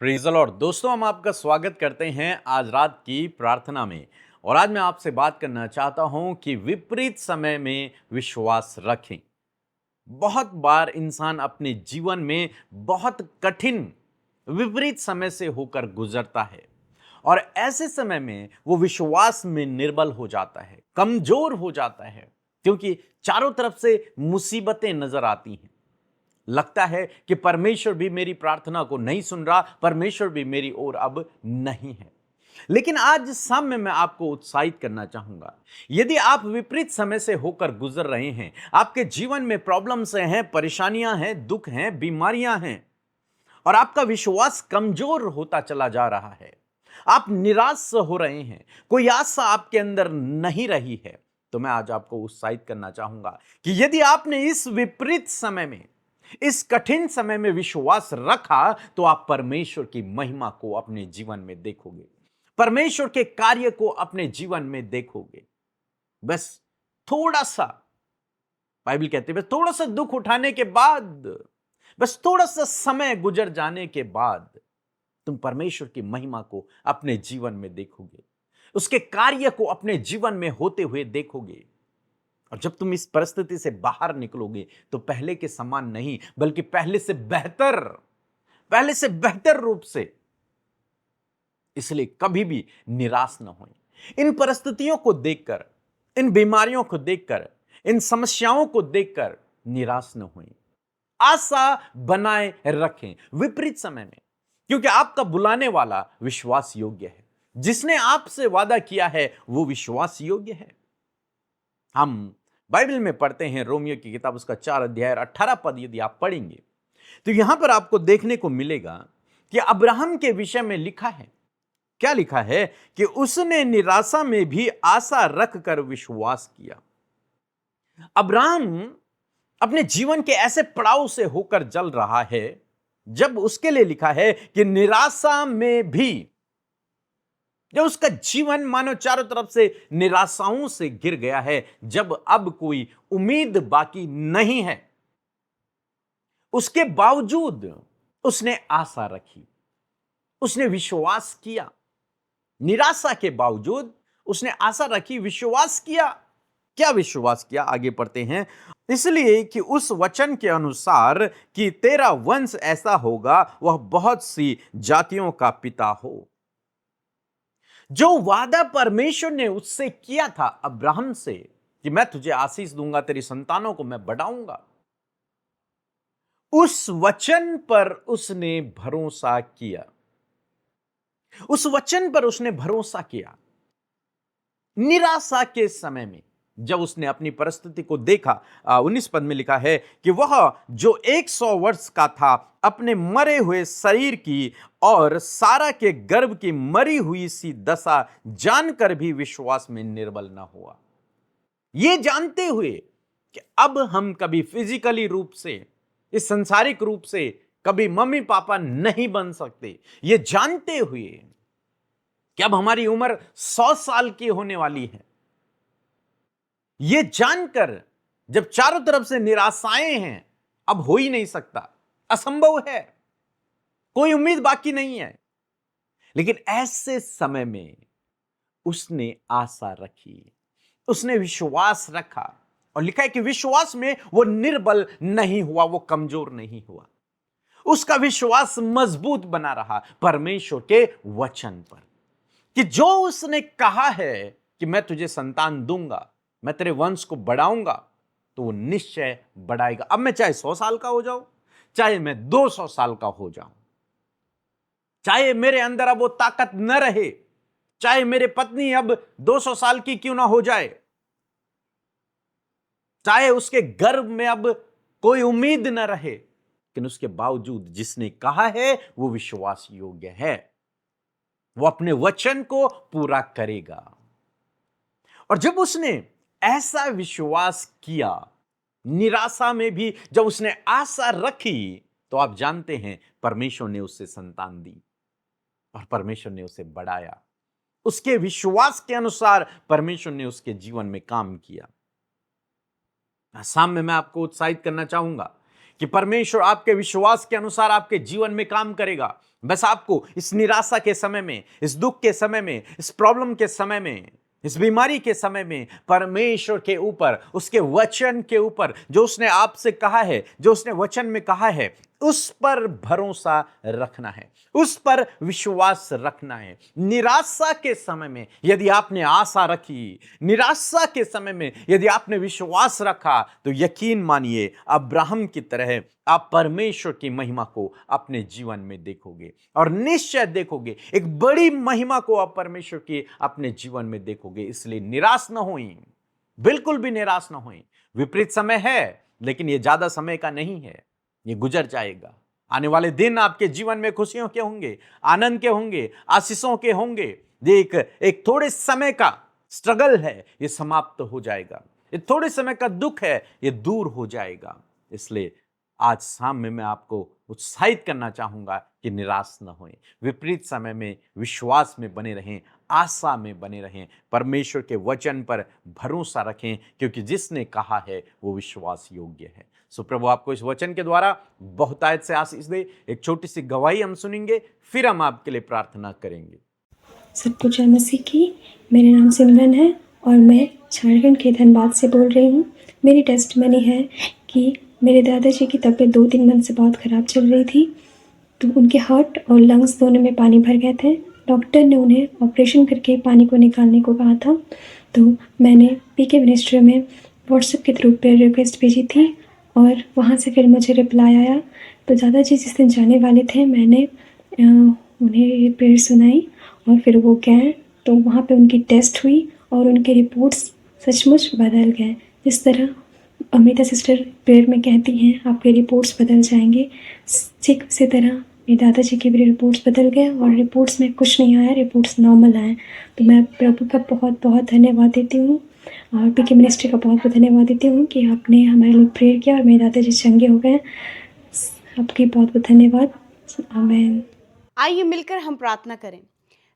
Praise the Lord. दोस्तों, हम आपका स्वागत करते हैं आज रात की प्रार्थना में। और आज मैं आपसे बात करना चाहता हूं कि विपरीत समय में विश्वास रखें। बहुत बार इंसान अपने जीवन में बहुत कठिन विपरीत समय से होकर गुजरता है और ऐसे समय में वो विश्वास में निर्बल हो जाता है, कमजोर हो जाता है, क्योंकि चारों तरफ से मुसीबतें नजर आती हैं। लगता है कि परमेश्वर भी मेरी प्रार्थना को नहीं सुन रहा, परमेश्वर भी मेरी ओर अब नहीं है। लेकिन आज शाम में मैं आपको उत्साहित करना चाहूंगा। यदि आप विपरीत समय से होकर गुजर रहे हैं, आपके जीवन में प्रॉब्लम्स हैं, परेशानियां हैं, दुख हैं, बीमारियां हैं और आपका विश्वास कमजोर होता चला जा रहा है, आप निराश हो रहे हैं, कोई आशा आपके अंदर नहीं रही है, तो मैं आज आपको उत्साहित करना चाहूंगा कि यदि आपने इस विपरीत समय में, इस कठिन समय में विश्वास रखा, तो आप परमेश्वर की महिमा को अपने जीवन में देखोगे, परमेश्वर के कार्य को अपने जीवन में देखोगे। बस थोड़ा सा, बाइबल कहती है, बस थोड़ा सा दुख उठाने के बाद, बस थोड़ा सा समय गुजर जाने के बाद तुम परमेश्वर की महिमा को अपने जीवन में देखोगे, उसके कार्य को अपने जीवन में होते हुए देखोगे। और जब तुम इस परिस्थिति से बाहर निकलोगे तो पहले के समान नहीं, बल्कि पहले से बेहतर रूप से। इसलिए कभी भी निराश न हों। इन परिस्थितियों को देखकर, इन बीमारियों को देखकर, इन समस्याओं को देखकर निराश न हों। आशा बनाए रखें विपरीत समय में, क्योंकि आपका बुलाने वाला विश्वास योग्य है। जिसने आपसे वादा किया है वो विश्वास योग्य है। हम बाइबल में पढ़ते हैं, रोमियो की किताब उसका 4 अध्याय 18 पद यदि आप पढ़ेंगे तो यहां पर आपको देखने को मिलेगा कि अब्राहम के विषय में लिखा है। क्या लिखा है? कि उसने निराशा में भी आशा रखकर विश्वास किया। अब्राहम अपने जीवन के ऐसे पड़ाव से होकर जल रहा है जब उसके लिए लिखा है कि निराशा में भी, जब उसका जीवन मानो चारों तरफ से निराशाओं से घिर गया है, जब अब कोई उम्मीद बाकी नहीं है, उसके बावजूद उसने आशा रखी, उसने विश्वास किया। निराशा के बावजूद उसने आशा रखी, विश्वास किया। क्या विश्वास किया? आगे पढ़ते हैं। इसलिए कि उस वचन के अनुसार कि तेरा वंश ऐसा होगा, वह बहुत सी जातियों का पिता हो। जो वादा परमेश्वर ने उससे किया था, अब्राहम से, कि मैं तुझे आशीष दूंगा, तेरी संतानों को मैं बढ़ाऊंगा, उस वचन पर उसने भरोसा किया। उस वचन पर उसने भरोसा किया। निराशा के समय में जब उसने अपनी परिस्थिति को देखा, 19 पद में लिखा है कि वह जो 100 वर्ष का था, अपने मरे हुए शरीर की और सारा के गर्भ की मरी हुई सी दशा जानकर भी विश्वास में निर्बल न हुआ। यह जानते हुए कि अब हम कभी फिजिकली रूप से, इस संसारिक रूप से कभी मम्मी पापा नहीं बन सकते, यह जानते हुए कि अब हमारी उम्र 100 साल की होने वाली है, यह जानकर जब चारों तरफ से निराशाएं हैं, अब हो ही नहीं सकता, असंभव है, कोई उम्मीद बाकी नहीं है, लेकिन ऐसे समय में उसने आशा रखी, उसने विश्वास रखा। और लिखा है कि विश्वास में वो निर्बल नहीं हुआ, वो कमजोर नहीं हुआ, उसका विश्वास मजबूत बना रहा परमेश्वर के वचन पर, कि जो उसने कहा है कि मैं तुझे संतान दूंगा, मैं तेरे वंश को बढ़ाऊंगा, तो वो निश्चय बढ़ाएगा। अब मैं चाहे 100 साल का हो जाऊं, चाहे मैं 200 साल का हो जाऊं, चाहे मेरे अंदर अब वो ताकत न रहे, चाहे मेरे पत्नी अब 200 साल की क्यों ना हो जाए, चाहे उसके गर्भ में अब कोई उम्मीद न रहे, लेकिन उसके बावजूद जिसने कहा है वो विश्वास योग्य है, वो अपने वचन को पूरा करेगा। और जब उसने ऐसा विश्वास किया, निराशा में भी जब उसने आशा रखी, तो आप जानते हैं परमेश्वर ने उससे संतान दी और परमेश्वर ने उसे बढ़ाया। उसके विश्वास के अनुसार परमेश्वर ने उसके जीवन में काम किया। शाम में मैं आपको उत्साहित करना चाहूंगा कि परमेश्वर आपके विश्वास के अनुसार आपके जीवन में काम करेगा। बस आपको इस निराशा के समय में, इस दुख के समय में, इस प्रॉब्लम के समय में, इस बीमारी के समय में परमेश्वर के ऊपर, उसके वचन के ऊपर, जो उसने आपसे कहा है, जो उसने वचन में कहा है, उस पर भरोसा रखना है, उस पर विश्वास रखना है। निराशा के समय में यदि आपने आशा रखी, निराशा के समय में यदि आपने विश्वास रखा, तो यकीन मानिए अब्राहम की तरह आप परमेश्वर की महिमा को अपने जीवन में देखोगे, और निश्चय देखोगे, एक बड़ी महिमा को आप परमेश्वर की अपने जीवन में देखोगे। इसलिए निराश न होइए, बिल्कुल भी निराश न होइए। विपरीत समय है, लेकिन यह ज्यादा समय का नहीं है, ये गुजर जाएगा। आने वाले दिन आपके जीवन में खुशियों के होंगे, आनंद के होंगे, आशीषों के होंगे। ये एक थोड़े समय का स्ट्रगल है, ये समाप्त हो जाएगा। ये थोड़े समय का दुख है, ये दूर हो जाएगा। इसलिए आज शाम में मैं आपको उत्साहित करना चाहूंगा कि निराश न होएं, विपरीत समय में विश्वास में बने रहें, आशा में बने रहें, परमेश्वर के वचन पर भरोसा रखें, क्योंकि जिसने कहा है वो विश्वास योग्य है। सो प्रभु आपको इस वचन के द्वारा बहुतायत से आशीष दे। एक छोटी सी गवाही हम सुनेंगे, फिर हम आपके लिए प्रार्थना करेंगे। सबको जय मसीह की। मेरा नाम सिमरन है और मैं झारखंड के धनबाद से बोल रही हूँ। मेरी टेस्टमनी है कि मेरे दादाजी की तबीयत 2-3 मंथ से बहुत ख़राब चल रही थी, तो उनके हार्ट और लंग्स दोनों में पानी भर गए थे। डॉक्टर ने उन्हें ऑपरेशन करके पानी को निकालने को कहा था। तो मैंने पीके मिनिस्ट्री में व्हाट्सएप के थ्रू प्रेयर रिक्वेस्ट भेजी थी और वहाँ से फिर मुझे रिप्लाई आया। तो दादाजी जिस दिन जाने वाले थे, मैंने उन्हें ये प्रेयर सुनाई और फिर वो गए। तो वहाँ पे उनकी टेस्ट हुई और उनके रिपोर्ट्स सचमुच बदल गए। जिस तरह अमिता सिस्टर प्रेयर में कहती हैं, आपके रिपोर्ट्स बदल जाएंगे, ठीक उसी तरह मेरे दादाजी के भी रिपोर्ट्स बदल गए और रिपोर्ट्स में कुछ नहीं आया, रिपोर्ट्स नॉर्मल आए। तो मैं प्रभु का बहुत बहुत धन्यवाद देती हूँ और पीके मिनिस्ट्री का बहुत बहुत धन्यवाद देती हूँ कि आपने हमारे लिए प्रेयर किया और मेरे दादाजी चंगे हो गए। आपकी बहुत बहुत धन्यवाद। आमीन। आइए मिलकर हम प्रार्थना करें।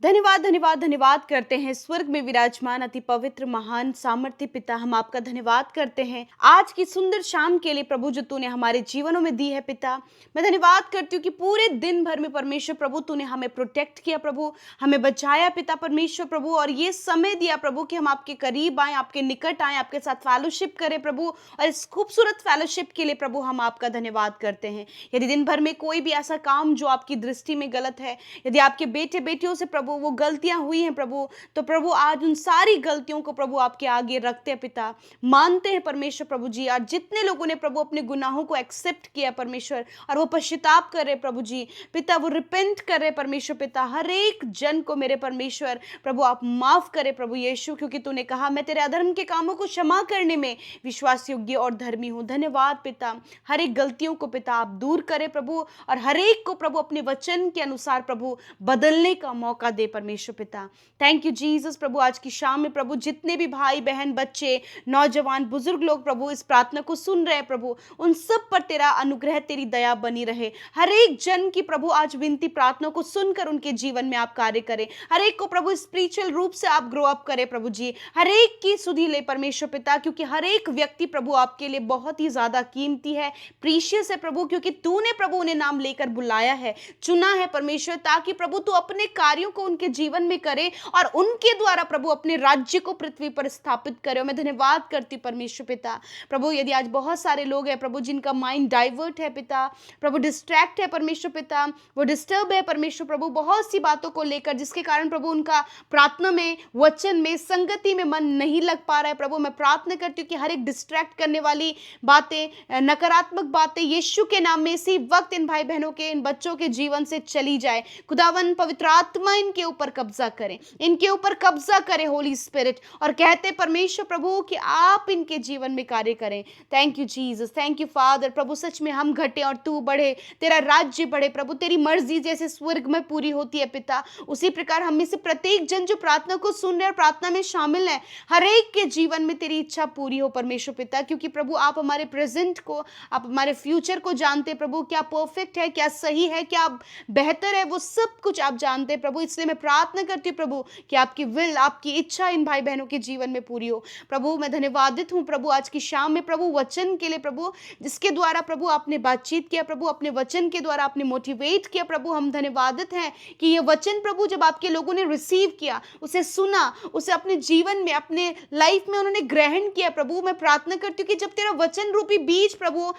धन्यवाद धन्यवाद धन्यवाद करते हैं स्वर्ग में विराजमान अति पवित्र महान सामर्थ्य पिता, हम आपका धन्यवाद करते हैं आज की सुंदर शाम के लिए प्रभु, जो तूने हमारे जीवनों में दी है पिता। मैं धन्यवाद करती हूँ कि पूरे दिन भर में परमेश्वर प्रभु तूने हमें प्रोटेक्ट किया प्रभु, हमें बचाया पिता परमेश्वर प्रभु, और ये समय दिया प्रभु कि हम आपके करीब आए, आपके निकट आए, आपके साथ फेलोशिप करें प्रभु। और इस खूबसूरत फेलोशिप के लिए प्रभु हम आपका धन्यवाद करते हैं। यदि दिन भर में कोई भी ऐसा काम जो आपकी दृष्टि में गलत है, यदि आपके बेटे बेटियों से प्रभु वो गलतियां हुई हैं प्रभु, तो प्रभु आज उन सारी गलतियों को प्रभु आपके आगे रखते हैं पिता, मानते हैं परमेश्वर प्रभु जी। आज जितने लोगों ने प्रभु अपने गुनाहों को एक्सेप्ट किया परमेश्वर, और वो पश्चाताप कर रहे प्रभु जी पिता, वो रिपेंट कर रहे परमेश्वर पिता, हर एक जन को मेरे परमेश्वर प्रभु आप माफ करे प्रभु यीशु, क्योंकि तूने कहा मैं तेरे अधर्म के कामों को क्षमा करने में विश्वास योग्य और धर्मी हूँ। धन्यवाद पिता, हर एक गलतियों को पिता आप दूर करे प्रभु, और हर एक को प्रभु अपने वचन के अनुसार प्रभु बदलने का मौका दे परमेश्वर पिता। थैंक यू जीसस प्रभु। आज की शाम में प्रभु जितने भी भाई बहन बच्चे नौजवान बुजुर्ग लोग प्रभु इस प्रार्थना को सुन रहे हैं प्रभु, उन सब पर तेरा अनुग्रह तेरी दया बनी रहे। हर एक जन की प्रभु आज विनती प्रार्थना को सुनकर उनके जीवन में आप कार्य करें, हर एक को प्रभु स्पिरिचुअल रूप से आप ग्रो अप करें प्रभु जी, हर एक की सुधि ले परमेश्वर पिता, क्योंकि हर एक व्यक्ति प्रभु आपके लिए बहुत ही ज्यादा कीमती है, प्रीशियस है प्रभु, क्योंकि तूने प्रभु उन्हें नाम लेकर बुलाया है, चुना है परमेश्वर, ताकि प्रभु तू अपने कार्यों को उनके जीवन में करे और उनके द्वारा प्रभु अपने राज्य को पृथ्वी पर स्थापित करे। मैं धन्यवाद करती परमेश्वर पिता प्रभु। यदि आज बहुत सारे लोग हैं प्रभु जिनका माइंड डाइवर्ट है पिता प्रभु, डिस्ट्रैक्ट है परमेश्वर पिता, वो डिस्टर्ब है परमेश्वर प्रभु बहुत सी बातों को लेकर, जिसके कारण प्रभु उनका प्रार्थना में, वचन में, संगति में मन नहीं लग पा रहा है प्रभु। मैं प्रार्थना करती हूँ कि हर एक डिस्ट्रैक्ट करने वाली बातें, नकारात्मक बातें यीशु के नाम में इसी वक्त इन भाई बहनों के, इन बच्चों के जीवन से चली जाए। खुदावन पवित्र आत्मा इनके ऊपर कब्जा करें, इनके ऊपर कब्जा करें होली स्पिरिट, और कहते परमेश्वर प्रभु कि आप इनके जीवन में कार्य करें। Thank you Jesus, thank you father प्रभु। सच में हम घटे और तू बढ़े, तेरा राज्य बढ़े प्रभु, तेरी मर्जी जैसे स्वर्ग में पूरी होती है पिता, उसी प्रकार हम में से प्रत्येक जन जो प्रार्थना को सुन रहे और प्रार्थना में शामिल है, हर एक के जीवन में तेरी इच्छा पूरी हो परमेश्वर पिता, क्योंकि प्रभु आप हमारे प्रेजेंट को, आप हमारे फ्यूचर को जानते प्रभु, क्या परफेक्ट है, क्या सही है, क्या बेहतर है, वो सब कुछ आप जानते प्रभु। इसलिए इसलिए मैं प्रार्थना करती हूँ प्रभु कि आपकी विल, आपकी इच्छा इन भाई बहनों के जीवन में पूरी हो। प्रभु मैं धन्यवादित हूँ प्रभु आज की शाम में प्रभु वचन के लिए प्रभु, जिसके द्वारा प्रभु आपने बातचीत किया प्रभु, अपने वचन के द्वारा आपने मोटिवेट किया प्रभु। हम धन्यवादित हैं कि ये वचन प्रभु जब आपके लोगों ने रिसीव किया, उसे सुना, उसे अपने जीवन में, अपने लाइफ में उन्होंने ग्रहण किया प्रभु। मैं प्रार्थना करती हूँ कि जब तेरा वचन रूपी बीज प्रभु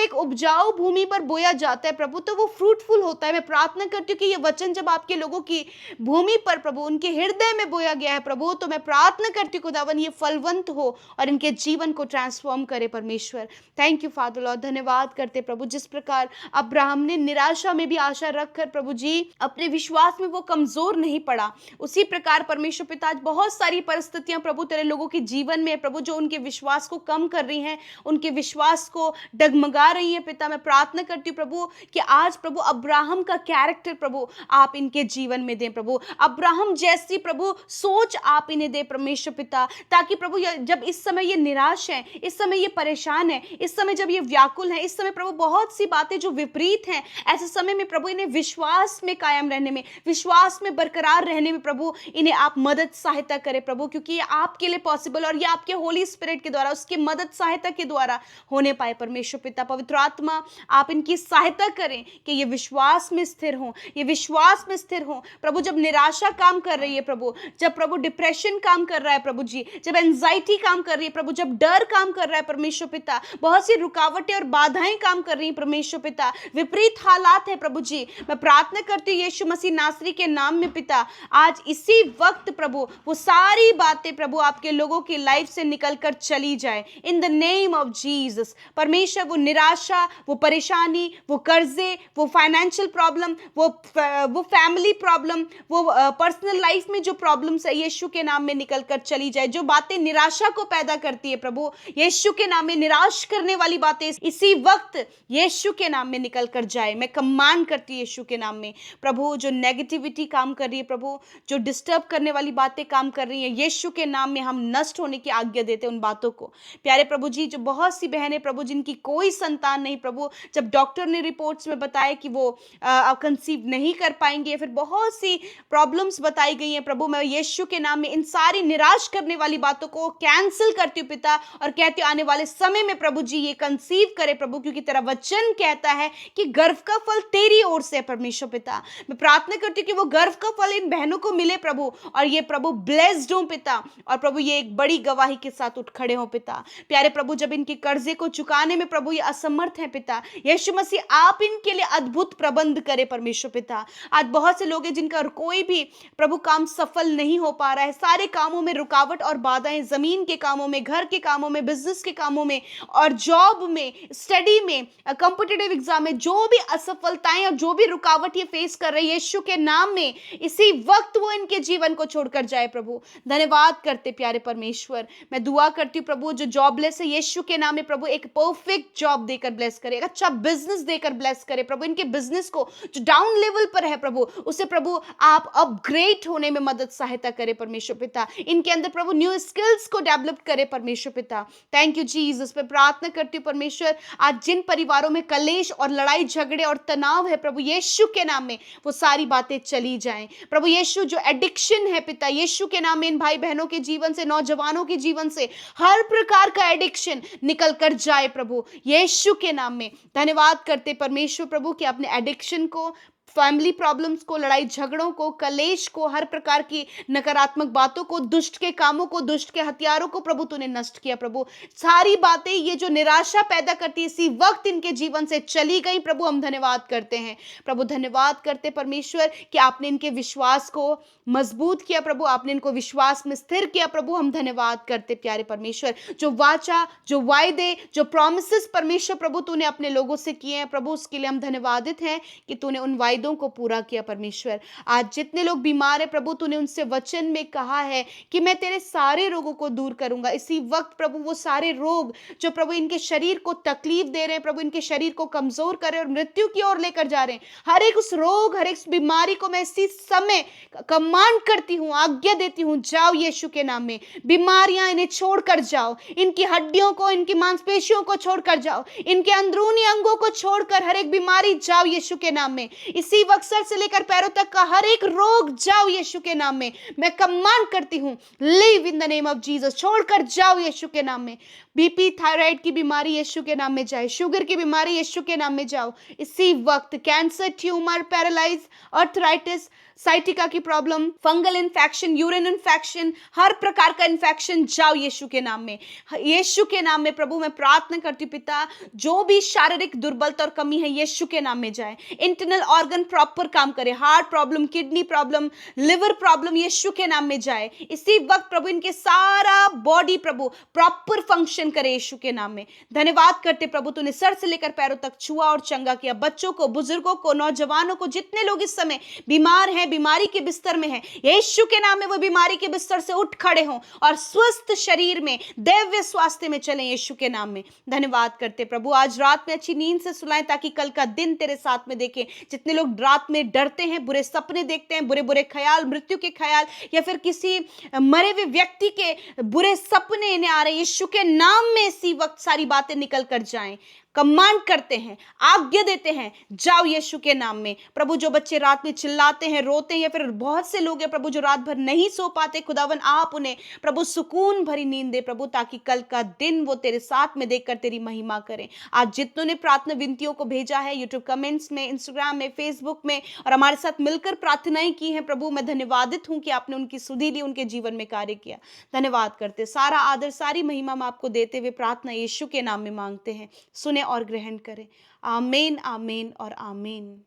एक उपजाऊ भूमि पर बोया जाता है प्रभु, तो वो फ्रूटफुल होता है। मैं प्रार्थना करती हूँ कि ये वचन जब आपके लोगों की भूमि पर प्रभु, उनके हृदय में बोया गया है प्रभु, तो मैं प्रार्थना करती हूँ खुदावन ये फलवंत हो और इनके जीवन को ट्रांसफॉर्म करे परमेश्वर। Thank you father Lord. धन्यवाद करते प्रभु, जिस प्रकार अब्राहम ने निराशा में भी आशा रखकर प्रभु जी अपने विश्वास में वो कमजोर नहीं पड़ा, उसी प्रकार परमेश्वर पिता आज बहुत सारी परिस्थितियां प्रभु तेरे लोगों के जीवन में प्रभु जो उनके विश्वास को कम कर रही हैं, उनके विश्वास को डगमगा रही है पिता। मैं प्रार्थना करती हूँ प्रभु कि आज प्रभु अब्राहम का कैरेक्टर प्रभु आप इनके जीवन में दें प्रभु, अब्राहम जैसी प्रभु सोच आप इन्हें दे परमेश्वर पिता, ताकि प्रभु जब इस समय ये निराश है, इस समय ये परेशान है, इस समय जब ये व्याकुल है, इस समय प्रभु बहुत सी बातें जो विपरीत हैं, ऐसे समय में प्रभु इन्हें विश्वास में कायम रहने में, विश्वास में बरकरार रहने में प्रभु इन्हें आप मदद सहायता करें प्रभु, क्योंकि ये आपके लिए पॉसिबल और ये आपके होली स्पिरिट के द्वारा, उसकी मदद सहायता के द्वारा होने पाए परमेश्वर पिता। पवित्र आत्मा आप इनकी सहायता करें कि ये विश्वास में स्थिर हों, ये विश्वास में स्थिर हों प्रभु। जब निराशा काम कर रही है प्रभु, जब प्रभु डिप्रेशन काम कर रहा है प्रभु जी, जब एंजाइटी काम कर रही है प्रभु, जब डर काम कर रहा है परमेश्वर पिता, बहुत सी रुकावटें और बाधाएं काम कर रही हैं परमेश्वर पिता, विपरीत हालात है प्रभु जी, मैं प्रार्थना करती हूँ यीशु मसीह नासरी के नाम में पिता, आज इसी वक्त प्रभु वो सारी बातें प्रभु आपके लोगों की लाइफ से निकलकर चली जाए in the name of Jesus. परमेश्वर वो निराशा, वो परेशानी, वो कर्जे, वो फाइनेंशियल प्रॉब्लम, वो फैमिली प्रॉब्लम, वो पर्सनल लाइफ में जो प्रॉब्लम्स है यीशु के नाम में निकलकर चली जाए। जो बातें निराशा को पैदा करती है प्रभु यीशु के नाम में, निराश करने वाली बातें इसी वक्त यीशु के नाम में निकलकर जाए। मैं कमांड करती हूँ यीशु के नाम में प्रभु, जो नेगेटिविटी काम कर रही है प्रभु, जो डिस्टर्ब करने वाली बातें काम कर रही हैं, यीशु के नाम में हम नष्ट होने की आज्ञा देते हैं उन बातों को। प्यारे प्रभु जी, जो बहुत सी बहनें प्रभु जिनकी कोई संतान नहीं प्रभु, जब डॉक्टर ने रिपोर्ट्स में बताया कि वो कंसीव नहीं कर पाएंगे, फिर बहुत सी प्रॉब्लम्स बताई गई हैं प्रभु, मैं यीशु के नाम में इन सारी निराश करने वाली बातों को कैंसिल करती हूँ पिता, और कहती हूँ आने वाले समय में प्रभु जी ये कंसीव करे प्रभु, क्योंकि तेरा वचन कहता है कि गर्भ का फल तेरी ओर से है परमेश्वर पिता। मैं प्रार्थना करती हूँ कि वो गर्भ का फल इन बहनों को मिले प्रभु, और ये प्रभु ब्लेस्ड हो पिता, और प्रभु ये एक बड़ी गवाही के साथ उठ खड़े हो पिता। प्यारे प्रभु, जब इनके कर्जे को चुकाने में प्रभु ये असमर्थ है पिता, यीशु मसीह आप इनके लिए अद्भुत प्रबंध करे परमेश्वर पिता। आज बहुत से लोग हैं जिनका कोई भी प्रभु काम सफल नहीं हो पा रहा है, सारे कामों में रुकावट और बाधाएं, जमीन के कामों में, घर के कामों में, बिजनेस के कामों में और जॉब में, स्टडी में, कॉम्पिटिटिव एग्जाम में, जो भी असफलताएं और जो भी रुकावट ये फेस कर रहे हैं यीशु के नाम में इसी वक्त वो इनके जीवन को छोड़कर जाए प्रभु। धन्यवाद करते प्यारे परमेश्वर। मैं दुआ करती हूँ प्रभु, जो जॉबलेस है यीशु के नाम में प्रभु एक परफेक्ट जॉब देकर ब्लेस करे, एक अच्छा बिजनेस देकर ब्लेस करे प्रभु। इनके बिजनेस को जो डाउन लेवल पर है प्रभु, उसे प्रभु आप अपग्रेड होने में मदद सहायता करे परमेश्वर पिता। इनके अंदर प्रभु न्यू स्किल्स को डेवलप करे परमेश्वर पिता। Thank you Jesus. पे प्रार्थना करती हूँ परमेश्वर, आज जिन परिवारों में कलेश और लड़ाई झगड़े और तनाव है प्रभु यीशु के नाम में वो सारी बातें चली जाएं प्रभु यीशु। जो एडिक्शन है पिता यीशु के नाम में इन भाई बहनों के जीवन से, नौजवानों के जीवन से हर प्रकार का एडिक्शन निकल कर जाए प्रभु यीशु के नाम में। धन्यवाद करते परमेश्वर प्रभु कि अपने एडिक्शन को, फैमिली प्रॉब्लम्स को, लड़ाई झगड़ों को, कलेश को, हर प्रकार की नकारात्मक बातों को, दुष्ट के कामों को, दुष्ट के हथियारों को प्रभु तूने नष्ट किया प्रभु। सारी बातें ये जो निराशा पैदा करती है इसी वक्त इनके जीवन से चली गई प्रभु। हम धन्यवाद करते हैं प्रभु, धन्यवाद करते परमेश्वर कि आपने इनके विश्वास को मजबूत किया प्रभु, आपने इनको विश्वास में स्थिर किया प्रभु। हम धन्यवाद करते प्यारे परमेश्वर, जो वाचा, जो वायदे, जो प्रॉमिसेस परमेश्वर प्रभु तूने अपने लोगों से किए हैं प्रभु, उसके लिए हम धन्यवादित हैं कि तूने उन वायदों को पूरा किया परमेश्वर। आज जितने लोग बीमार है प्रभु, तूने उनसे वचन में कहा है कि मैं तेरे सारे रोगों को दूर करूंगा। इसी वक्त प्रभु वो सारे रोग जो प्रभु इनके शरीर को तकलीफ दे रहे हैं प्रभु, इनके शरीर को कमजोर कर रहे हैं और मृत्यु की ओर लेकर जा रहे हैं, हर एक उस रोग, हर एक बीमारी को मैं इसी समय कमांड करती हूँ, आज्ञा देती हूँ, जाओ यीशु के नाम में। बीमारियां इन्हें छोड़कर जाओ, इनकी हड्डियों को, इनकी मांसपेशियों को छोड़कर जाओ, इनके अंदरूनी अंगों को छोड़कर हर एक बीमारी जाओ यीशु के नाम में। इसी वक्त सर से लेकर पैरों तक का हर एक रोग जाओ यीशु के नाम में। मैं कमांड करती हूँ, leave in the name of Jesus, छोड़कर जाओ यीशु के नाम में। बीपी थायराइड की बीमारी यीशु के नाम में जाए, शुगर की बीमारी यीशु के नाम में जाओ इसी वक्त। Cancer, tumour, paralyse, arthritis, sciatica की problem, fungal infection, urine infection, हर प्रकार का इन्फेक्शन जाओ यीशु के नाम में। यीशु के नाम में प्रभु मैं प्रार्थना करती हूँ पिता, जो भी शारीरिक दुर्बलता और कमी है यीशु के नाम में जाए। इंटरनल ऑर्गन प्रॉपर काम करे, heart problem, kidney problem, liver problem यीशु के नाम में जाए इसी वक्त प्रभु। इनके सारा बॉडी प्रभु प्रॉपर फंक्शन करे यीशु के नाम में। धन्यवाद करते प्रभु, तूने सर से लेकर पैरों तक छुआ और चंगा किया। बच्चों को, बुजुर्गों को, नौजवानों को, जितने लोग इस समय बीमार हैं, बीमारी के बिस्तर में हैं, यीशु के नाम में वो बीमारी के बिस्तर से उठ खड़े हों और स्वस्थ शरीर में दिव्य स्वास्थ्य में चलें यीशु के नाम में। धन्यवाद करते प्रभु, आज रात में अच्छी नींद से सुलाएं ताकि कल का दिन तेरे साथ में देखें। जितने लोग रात में डरते हैं, बुरे सपने देखते हैं, बुरे बुरे ख्याल, मृत्यु के ख्याल या फिर किसी मरे हुए व्यक्ति के बुरे सपने इन्हें आ रहे हैं, यीशु के नाम में इसी वक्त सारी बातें निकल कर जाएं। कमांड करते हैं, आज्ञा देते हैं, जाओ यीशु के नाम में। प्रभु जो बच्चे रात में चिल्लाते हैं, रोते हैं, या फिर बहुत से लोग हैं प्रभु जो रात भर नहीं सो पाते, खुदावन आप उन्हें प्रभु सुकून भरी नींद दे प्रभु, ताकि कल का दिन वो तेरे साथ में देखकर तेरी महिमा करें। आज जितनों ने प्रार्थना विनतियों को भेजा है यूट्यूब कमेंट्स में, इंस्टाग्राम में, फेसबुक में और हमारे साथ मिलकर प्रार्थनाएं की हैं प्रभु, मैं धन्यवादित हूं कि आपने उनकी सुधि ली, उनके जीवन में कार्य किया। धन्यवाद करते, सारा आदर सारी महिमा हम आपको देते हुए प्रार्थना यीशु के नाम में मांगते हैं। सुने और ग्रहण करें। आमीन, आमीन और आमीन।